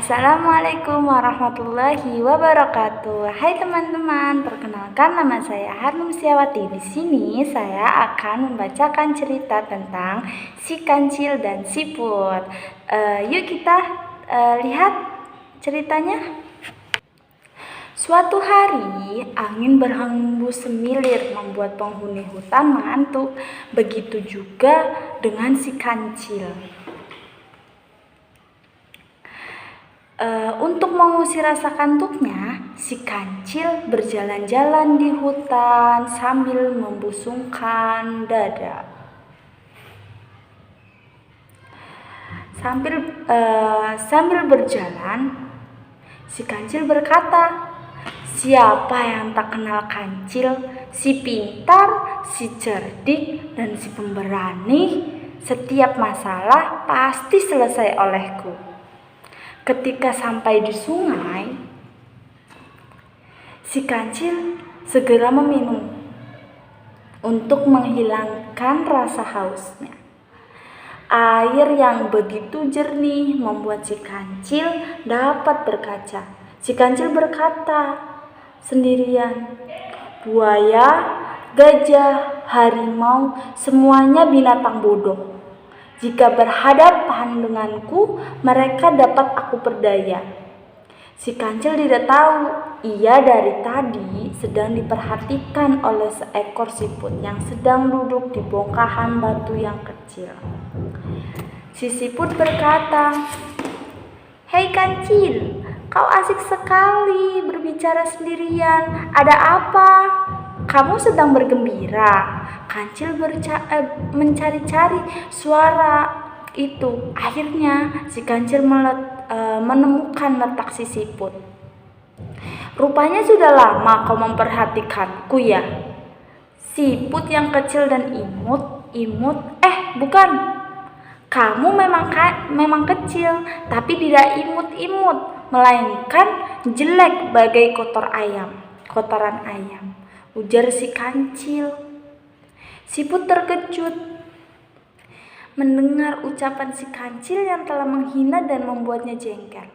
Assalamualaikum warahmatullahi wabarakatuh. Hai teman-teman, perkenalkan nama saya Harnum Siawati. Di sini saya akan membacakan cerita tentang si kancil dan siput. Yuk kita lihat ceritanya. Suatu hari, angin berhembus semilir membuat penghuni hutan mengantuk. Begitu juga dengan si kancil. Untuk mengusir rasa kantuknya, si kancil berjalan-jalan di hutan sambil membusungkan dada. Sambil berjalan, si kancil berkata, "Siapa yang tak kenal kancil? Si pintar, si cerdik, dan si pemberani. Setiap masalah pasti selesai olehku." Ketika sampai di sungai, si kancil segera meminum untuk menghilangkan rasa hausnya. Air yang begitu jernih membuat si kancil dapat berkaca. Si kancil berkata sendirian, "Buaya, gajah, harimau, semuanya binatang bodoh. Jika berhadapan denganku, mereka dapat aku perdaya." Si kancil tidak tahu, ia dari tadi sedang diperhatikan oleh seekor siput yang sedang duduk di bongkahan batu yang kecil. Si siput berkata, "Hei kancil, kau asik sekali berbicara sendirian. Ada apa? Kamu sedang bergembira?" Kancil mencari-cari suara itu. Akhirnya si kancil menemukan letak si siput. "Rupanya sudah lama kau memperhatikanku ya, siput yang kecil dan imut. Bukan. Kamu memang kecil, tapi tidak imut-imut, melainkan jelek bagai kotoran ayam," ujar si kancil. Siput terkejut mendengar ucapan si kancil yang telah menghina dan membuatnya jengkel.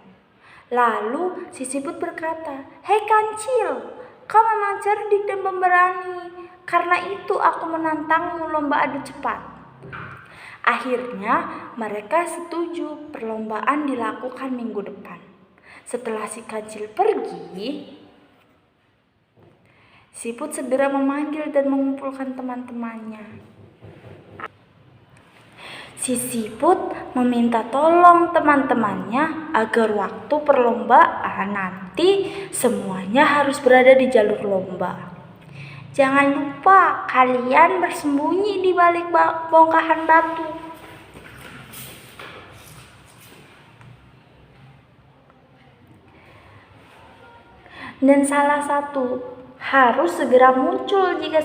Lalu si siput berkata, "Hei kancil, kau memang cerdik dan pemberani. Karena itu aku menantangmu lomba adu cepat." Akhirnya mereka setuju perlombaan dilakukan minggu depan. Setelah si kancil pergi, siput segera memanggil dan mengumpulkan teman-temannya. Si siput meminta tolong teman-temannya agar waktu perlombaan nanti semuanya harus berada di jalur lomba. "Jangan lupa kalian bersembunyi di balik bongkahan batu." Dan salah satu harus segera muncul jika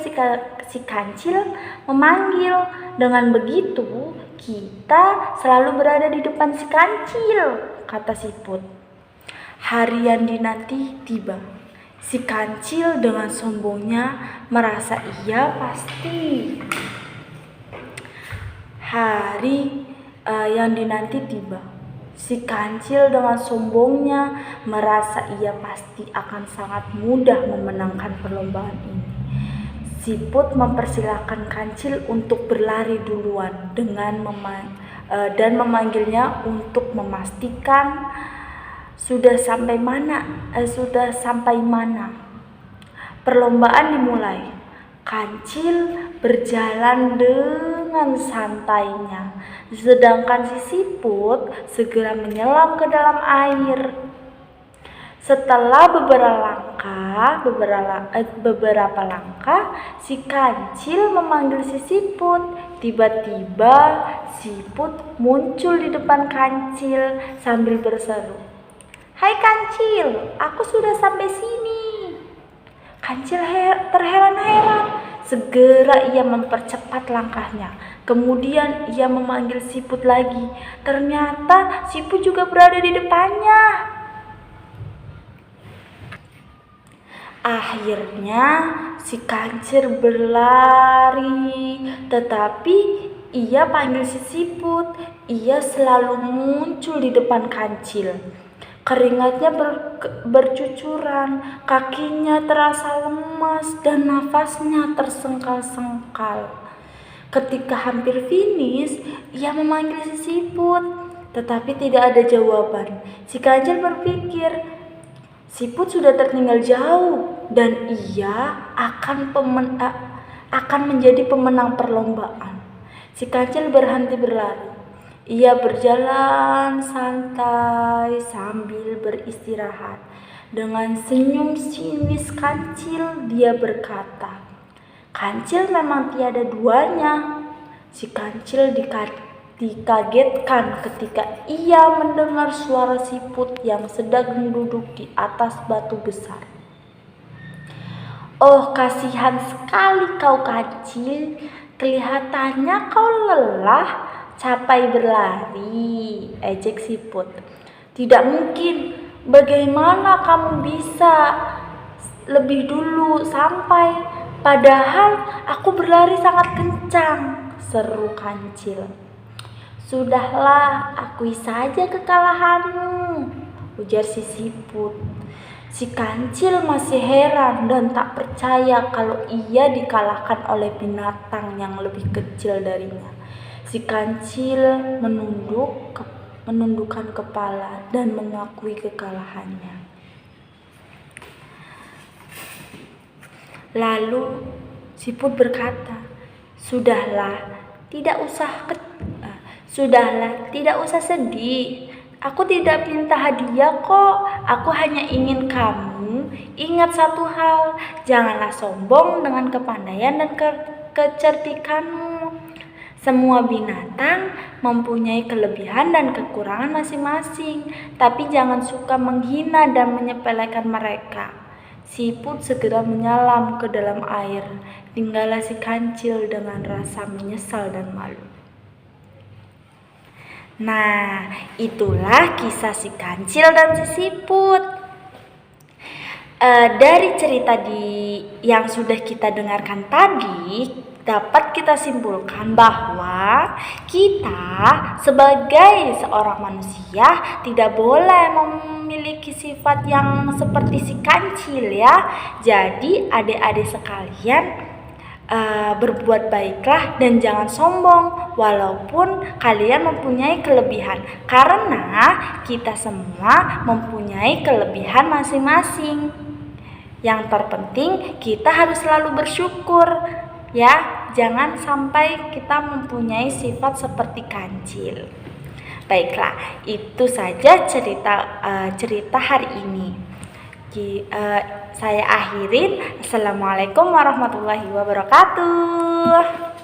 si kancil memanggil. Dengan begitu, kita selalu berada di depan si kancil, kata siput. Hari yang dinanti tiba. Si kancil dengan sombongnya merasa ia pasti. Hari yang dinanti tiba. Si kancil dengan sombongnya merasa ia pasti akan sangat mudah memenangkan perlombaan ini. Siput mempersilahkan kancil untuk berlari duluan dan memanggilnya untuk memastikan sudah sampai mana. Perlombaan dimulai. Kancil berjalan dengan santainya, sedangkan si siput segera menyelam ke dalam air. Setelah beberapa langkah, si kancil memanggil si siput. Tiba-tiba siput muncul di depan kancil sambil berseru, "Hai kancil, aku sudah sampai sini." Kancil terheran-heran. Segera ia mempercepat langkahnya. Kemudian ia memanggil siput lagi. Ternyata siput juga berada di depannya. Akhirnya si kancil berlari, tetapi ia panggil si siput. Ia selalu muncul di depan kancil. Keringatnya bercucuran, kakinya terasa lemas, dan nafasnya tersengkal-sengkal. Ketika hampir finish, ia memanggil si siput, tetapi tidak ada jawaban. Si kancil berpikir, siput sudah tertinggal jauh, dan ia akan menjadi pemenang perlombaan. Si kancil berhenti berlari. Ia berjalan santai sambil beristirahat. Dengan senyum sinis kancil, dia berkata, "Kancil memang tiada duanya." Si kancil dikagetkan ketika ia mendengar suara siput yang sedang duduk di atas batu besar. "Oh, kasihan sekali kau kancil. Kelihatannya kau lelah. Capai berlari," ejek siput. "Tidak mungkin. Bagaimana kamu bisa lebih dulu sampai? Padahal aku berlari sangat kencang," seru kancil. "Sudahlah, akui saja kekalahanmu," ujar si siput. Si kancil masih heran dan tak percaya kalau ia dikalahkan oleh binatang yang lebih kecil darinya. Si kancil menundukkan kepala dan mengakui kekalahannya. Lalu siput berkata, Sudahlah, tidak usah sedih. Aku tidak minta hadiah kok. Aku hanya ingin kamu ingat satu hal. Janganlah sombong dengan kepandaian dan kecerdikanmu. Semua binatang mempunyai kelebihan dan kekurangan masing-masing, tapi jangan suka menghina dan menyepelekan mereka. Siput segera menyelam ke dalam air. Tinggallah si kancil dengan rasa menyesal dan malu. Nah, itulah kisah si kancil dan si siput. Dari cerita yang sudah kita dengarkan tadi, dapat kita simpulkan bahwa kita sebagai seorang manusia tidak boleh memiliki sifat yang seperti si kancil ya. Jadi adik-adik sekalian, berbuat baiklah dan jangan sombong walaupun kalian mempunyai kelebihan, karena kita semua mempunyai kelebihan masing-masing. Yang terpenting kita harus selalu bersyukur ya, jangan sampai kita mempunyai sifat seperti kancil. Baiklah, itu saja cerita hari ini. Saya akhirin. Assalamualaikum warahmatullahi wabarakatuh.